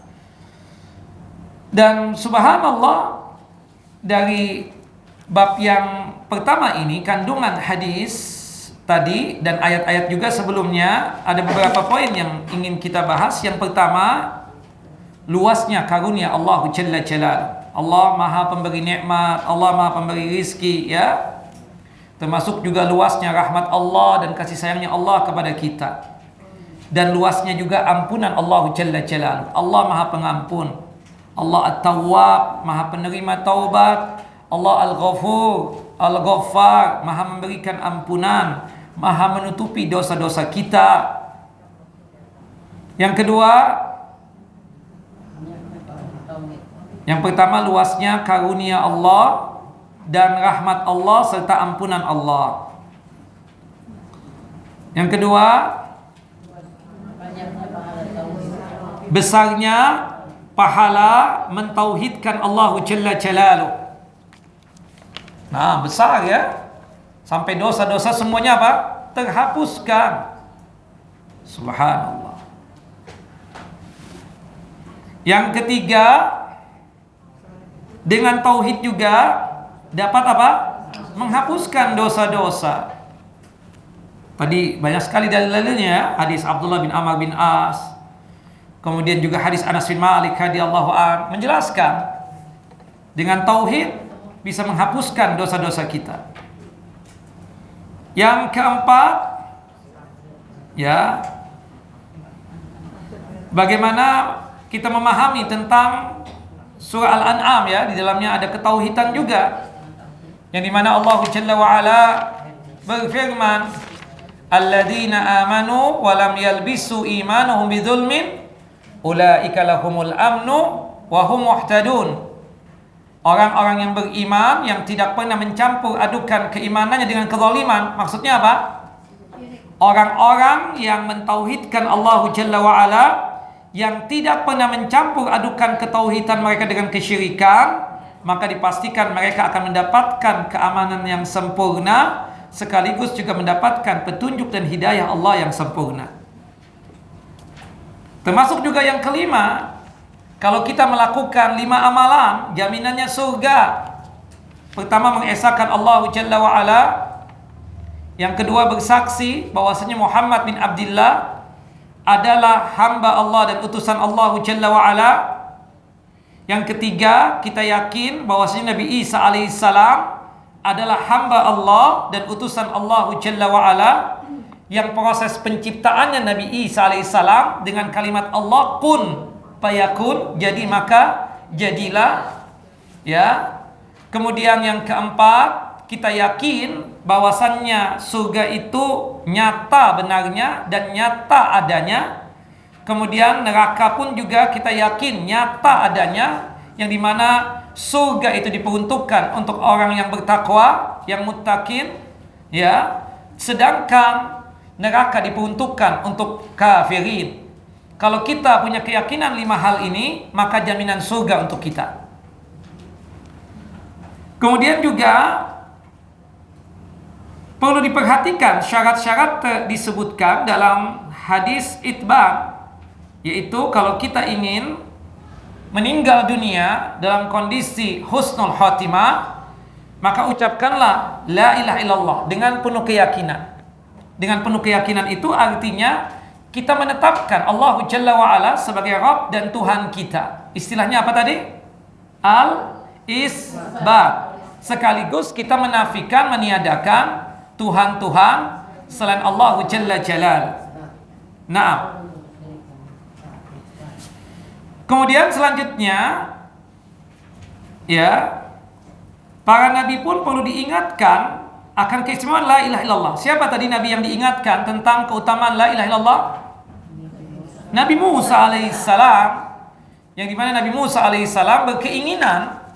S1: dan subhanallah, dari bab yang pertama ini kandungan hadis tadi dan ayat-ayat juga sebelumnya ada beberapa poin yang ingin kita bahas. Yang pertama, luasnya karunia Allah Jalla Jalaluhu. Allah Maha Pemberi nikmat, Allah Maha Pemberi rizki, ya. Termasuk juga luasnya rahmat Allah dan kasih sayangnya Allah kepada kita. Dan luasnya juga ampunan Allah Jalla Jalaluhu. Allah Maha Pengampun. Allah At-Tawwab, Maha Penerima taubat. Allah Al-Ghafur, Al-Ghaffar, Maha memberikan ampunan, Maha menutupi dosa-dosa kita. Yang kedua, yang pertama luasnya karunia Allah dan rahmat Allah serta ampunan Allah. Yang kedua, besarnya pahala mentauhidkan Allah Jalla Jalaluhu. Nah, besar ya. Sampai dosa-dosa semuanya apa? Terhapuskan. Subhanallah. Yang ketiga, dengan tauhid juga dapat apa? Menghapuskan dosa-dosa. Tadi banyak sekali dalil-dalilnya, hadis Abdullah bin Amr bin As, kemudian juga hadis Anas bin Malik radhiyallahu an menjelaskan dengan tauhid bisa menghapuskan dosa-dosa kita. Yang keempat, ya, bagaimana kita memahami tentang surah Al-An'am, ya, di dalamnya ada ketauhidan juga, yang dimana Allah Jalla wa'ala berfirman, alladzina amanu wa lam yalbisu imanuhum bidzulmin ulaika lahumul amnu wa hum muhtadun. Orang-orang yang beriman yang tidak pernah mencampur adukan keimanannya dengan kezaliman. Maksudnya apa? Orang-orang yang mentauhidkan Allah Jalla wa'ala, yang tidak pernah mencampur adukan ketauhidan mereka dengan kesyirikan, maka dipastikan mereka akan mendapatkan keamanan yang sempurna, sekaligus juga mendapatkan petunjuk dan hidayah Allah yang sempurna. Termasuk juga yang kelima, kalau kita melakukan 5 amalan, jaminannya surga. Pertama, mengesahkan Allah Jalla wa'ala. Yang kedua, bersaksi bahwasanya Muhammad bin Abdullah adalah hamba Allah dan utusan Allah Jalla wa'ala. Yang ketiga, kita yakin bahwasanya Nabi Isa alaihissalam adalah hamba Allah dan utusan Allah Jalla wa'ala, yang proses penciptaannya Nabi Isa alaihissalam dengan kalimat Allah kun fayakun, jadi maka jadilah, ya. Kemudian yang keempat, kita yakin bahwasannya surga itu nyata benarnya dan nyata adanya. Kemudian neraka pun juga kita yakin nyata adanya, yang dimana surga itu diperuntukkan untuk orang yang bertakwa, yang muttaqin, ya. Sedangkan neraka diperuntukkan untuk kafirin. Kalau kita punya keyakinan 5 hal ini, maka jaminan surga untuk kita. Kemudian juga perlu diperhatikan syarat-syarat disebutkan dalam hadis itban, yaitu kalau kita ingin meninggal dunia dalam kondisi husnul khotimah, maka ucapkanlah la ilaha illallah dengan penuh keyakinan. Dengan penuh keyakinan itu artinya kita menetapkan Allah Jalla wa'ala sebagai Rabb dan Tuhan kita. Istilahnya apa tadi? Al-isbat. Sekaligus kita menafikan, meniadakan Tuhan-Tuhan selain Allah Jalla Jalal. Nah, kemudian selanjutnya, ya, para nabi pun perlu diingatkan akan keistimewaan la ilaha illallah. Siapa tadi nabi yang diingatkan tentang keutamaan la ilaha illallah? Nabi Musa alaihissalam, yang dimana Nabi Musa alaihissalam berkeinginan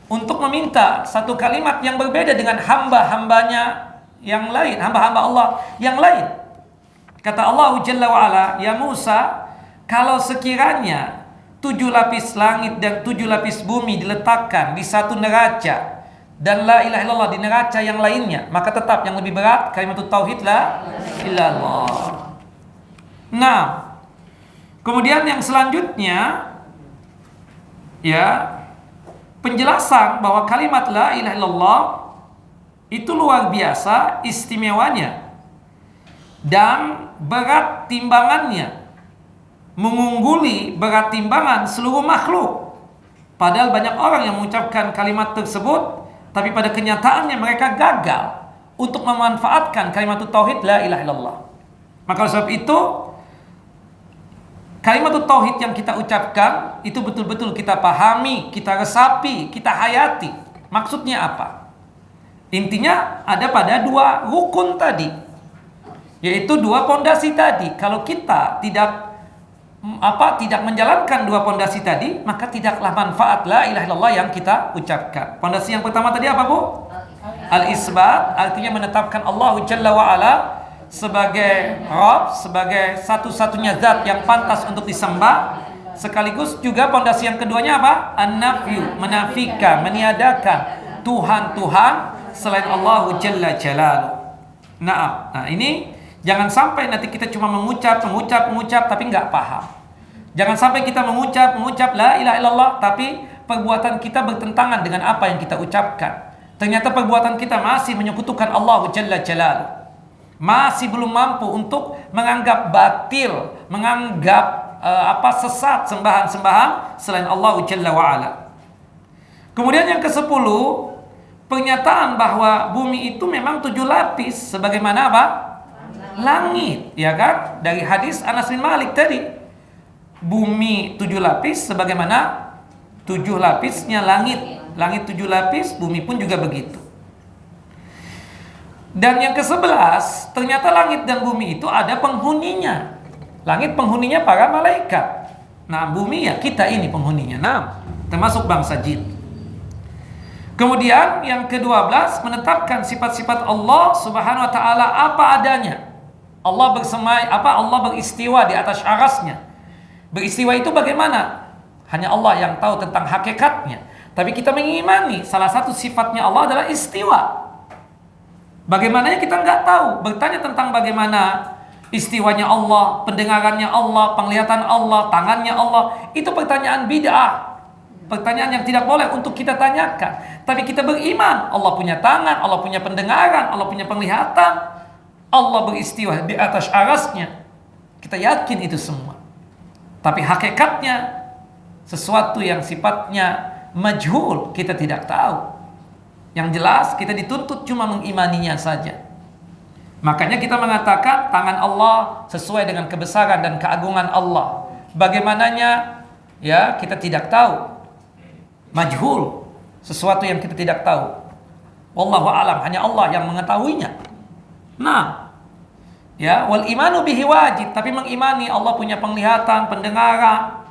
S1: untuk meminta satu kalimat yang berbeda dengan hamba-hambanya yang lain, hamba-hamba Allah yang lain. Kata Allah Jalla wa'ala, ya Musa, kalau sekiranya 7 lapis langit dan 7 lapis bumi diletakkan di satu neraca, dan la ilaha illallah di neraca yang lainnya, maka tetap yang lebih berat kalimat tauhid la ilallah. Nah, kemudian yang selanjutnya, ya, penjelasan bahwa kalimat la ilaha illallah itu luar biasa istimewanya dan berat timbangannya, mengungguli berat timbangan seluruh makhluk. Padahal banyak orang yang mengucapkan kalimat tersebut, tapi pada kenyataannya mereka gagal untuk memanfaatkan kalimat tauhid la ilaha illallah. Maka sebab itu, kalimat tauhid yang kita ucapkan itu betul-betul kita pahami, kita resapi, kita hayati. Maksudnya apa? Intinya ada pada 2 rukun tadi, yaitu 2 pondasi tadi. Kalau kita tidak menjalankan 2 pondasi tadi, maka tidaklah manfaat la ilaha illallah yang kita ucapkan. Pondasi yang pertama tadi apa, Bu? Al-isbat, artinya menetapkan Allah Jalla wa'ala sebagai Rabb, sebagai satu-satunya zat yang pantas untuk disembah. Sekaligus juga pondasi yang keduanya apa? An-nafyu, menafikan, meniadakan Tuhan-Tuhan selain Allah Jalla Jalaluh. Nah, ini jangan sampai nanti kita cuma mengucap tapi nggak paham. Jangan sampai kita mengucap la ilaha illallah tapi perbuatan kita bertentangan dengan apa yang kita ucapkan. Ternyata perbuatan kita masih menyekutukan Allah Jalla Jalaluh. Masih belum mampu untuk menganggap batil, menganggap sesat sembahan-sembahan selain Allah Jalla wa'ala. Kemudian yang ke-10, pernyataan bahwa bumi itu memang 7 lapis sebagaimana apa? Langit, ya kan? Dari hadis Anas bin Malik tadi, bumi 7 lapis sebagaimana 7 lapisnya langit. Langit 7 lapis, bumi pun juga begitu. Dan yang ke-11, ternyata langit dan bumi itu ada penghuninya. Langit penghuninya para malaikat. Nah, bumi ya kita ini penghuninya. Nah, termasuk bangsa jin. Kemudian yang ke-12 menetapkan sifat-sifat Allah Subhanahu wa taala apa adanya. Allah Allah beristiwa di atas arasnya. Beristiwa itu bagaimana? Hanya Allah yang tahu tentang hakikatnya. Tapi kita mengimani salah satu sifatnya Allah adalah istiwa. Bagaimananya kita nggak tahu. Bertanya tentang bagaimana istiwanya Allah, pendengarannya Allah, penglihatan Allah, tangannya Allah, itu pertanyaan bid'ah. Pertanyaan yang tidak boleh untuk kita tanyakan. Tapi kita beriman, Allah punya tangan, Allah punya pendengaran, Allah punya penglihatan, Allah beristiwa di atas arasnya. Kita yakin itu semua. Tapi hakikatnya sesuatu yang sifatnya majhul, kita tidak tahu. Yang jelas kita dituntut cuma mengimaninya saja. Makanya kita mengatakan tangan Allah sesuai dengan kebesaran dan keagungan Allah. Bagaimananya? Ya, kita tidak tahu. Majhul, sesuatu yang kita tidak tahu. Wallahu alam, hanya Allah yang mengetahuinya. Nah, ya, wal imanu bihi wajib, tapi mengimani Allah punya penglihatan, pendengaran,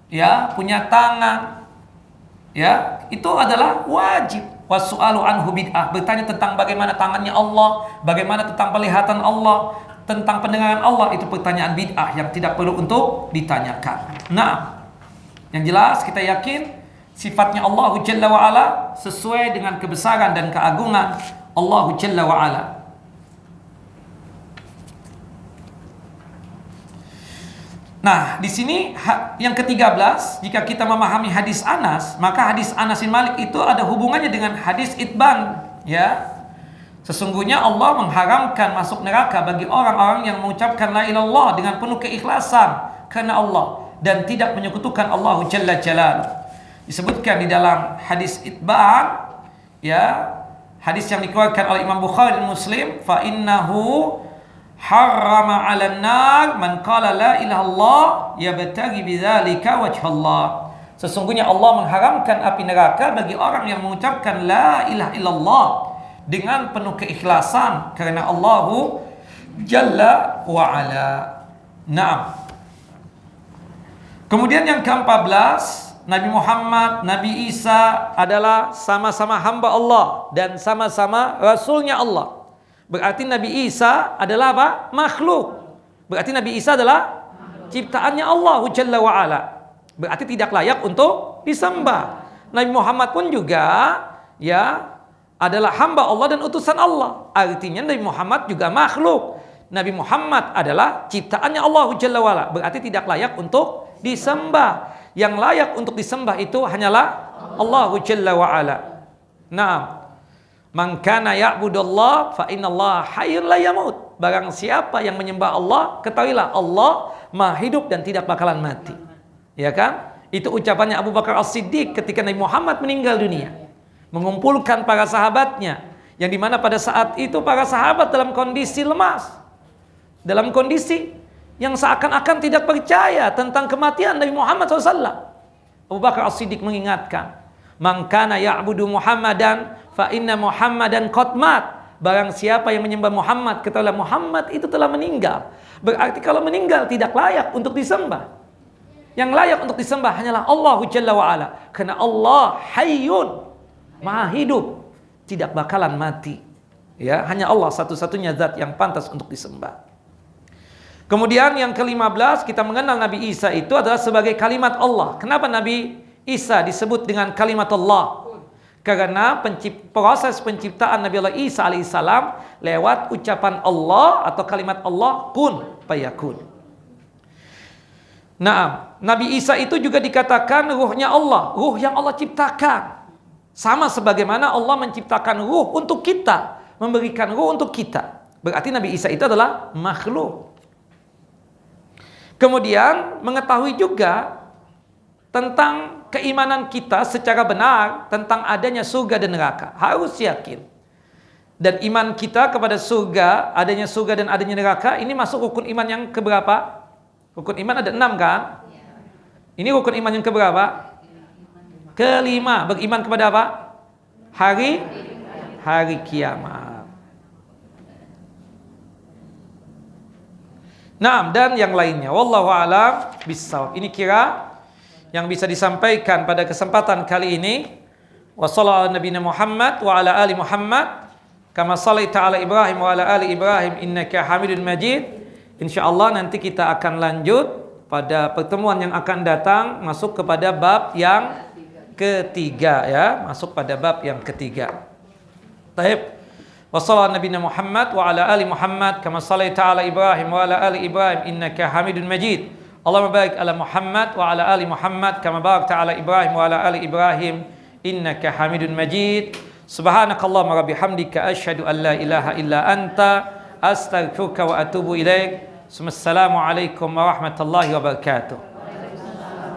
S1: ya, punya tangan, ya, itu adalah wajib. Wasu'alu anhu bid'ah, bertanya tentang bagaimana tangannya Allah, bagaimana tentang penglihatan Allah, tentang pendengaran Allah, itu pertanyaan bid'ah yang tidak perlu untuk ditanyakan. Nah, yang jelas kita yakin sifatnya Allah Jalla wa'ala sesuai dengan kebesaran dan keagungan Allah Jalla wa'ala. Nah, di sini yang ke-13, jika kita memahami hadis Anas, maka hadis Anas bin Malik itu ada hubungannya dengan hadis Itban, ya. Sesungguhnya Allah mengharamkan masuk neraka bagi orang-orang yang mengucapkan la ilaha illallah dengan penuh keikhlasan karena Allah dan tidak menyekutukan Allah Jalla Jalaluhu. Disebutkan di dalam hadis Itban, ya, hadis yang dikeluarkan oleh Imam Bukhari dan Muslim, fa innahu harrama 'alan nar man qala la ilaha illallah yabtaghi bidzalika wajhallah. Sesungguhnya Allah mengharamkan api neraka bagi orang yang mengucapkan la ilaha illallah dengan penuh keikhlasan karena Allah Jalla wa ala. Naam. Kemudian yang ke-14, Nabi Muhammad, Nabi Isa adalah sama-sama hamba Allah dan sama-sama rasulnya Allah. Berarti Nabi Isa adalah apa? Makhluk. Berarti Nabi Isa adalah ciptaannya Allah Jalla wa'ala. Berarti tidak layak untuk disembah. Nabi Muhammad pun juga, ya, adalah hamba Allah dan utusan Allah. Artinya Nabi Muhammad juga makhluk. Nabi Muhammad adalah ciptaannya Allah Jalla wa'ala. Berarti tidak layak untuk disembah. Yang layak untuk disembah itu hanyalah Allah Jalla wa'ala. Nah, man kana ya'budullah fa innallaha hayyun la yamut. Barang siapa yang menyembah Allah, ketahuilah Allah Maha hidup dan tidak bakalan mati. Ya kan? Itu ucapannya Abu Bakar As-Siddiq ketika Nabi Muhammad meninggal dunia. Mengumpulkan para sahabatnya, yang dimana pada saat itu para sahabat dalam kondisi lemas, dalam kondisi yang seakan-akan tidak percaya tentang kematian Nabi Muhammad SAW. Abu Bakar As-Siddiq mengingatkan, man kana ya'budu Muhammadan fa inna Muhammadan qad mat. Barang siapa yang menyembah Muhammad, ketahuilah Muhammad itu telah meninggal. Berarti kalau meninggal tidak layak untuk disembah. Yang layak untuk disembah hanyalah Allah Jalla wa'ala. Karena Allah hayyun, Maha hidup, tidak bakalan mati. Ya, hanya Allah satu-satunya zat yang pantas untuk disembah. Kemudian yang ke-15, kita mengenal Nabi Isa itu adalah sebagai kalimat Allah. Kenapa Nabi Isa disebut dengan kalimat Allah? Karena proses penciptaan Nabi Allah Isa alaihissalam lewat ucapan Allah atau kalimat Allah, kun fayakun. Nah, Nabi Isa itu juga dikatakan ruhnya Allah, ruh yang Allah ciptakan. Sama sebagaimana Allah menciptakan ruh untuk kita, memberikan ruh untuk kita. Berarti Nabi Isa itu adalah makhluk. Kemudian mengetahui juga tentang keimanan kita secara benar tentang adanya surga dan neraka. Harus yakin. Dan iman kita kepada surga, adanya surga dan adanya neraka, ini masuk rukun iman yang keberapa? Rukun iman ada 6 kan? Ini rukun iman yang keberapa? Kelima. Beriman kepada apa? Hari kiamat. Naam, dan yang lainnya. Wallahu a'lam bissawab. Ini kira yang bisa disampaikan pada kesempatan kali ini. Wa sallallahu nabiyina Muhammad wa ala ali Muhammad kama shallaita ala Ibrahim wa ala ali Ibrahim innaka Hamidun Majid. Insyaallah nanti kita akan lanjut pada pertemuan yang akan datang masuk kepada bab yang ketiga ya, masuk pada bab yang ketiga. Baik. Wa sallallahu nabiyina Muhammad wa ala ali Muhammad kama shallaita ala Ibrahim wa ala ali Ibrahim innaka Hamidun Majid. Allahumma barik ala Muhammad wa ala ali Muhammad kama barakta ala Ibrahim wa ala ali Ibrahim innaka Hamidun Majid. Subhanakallahumma wa bihamdika asyhadu an la ilaha illa anta astaghfiruka wa atubu ilaik. Assalamualaikum warahmatullahi wabarakatuh.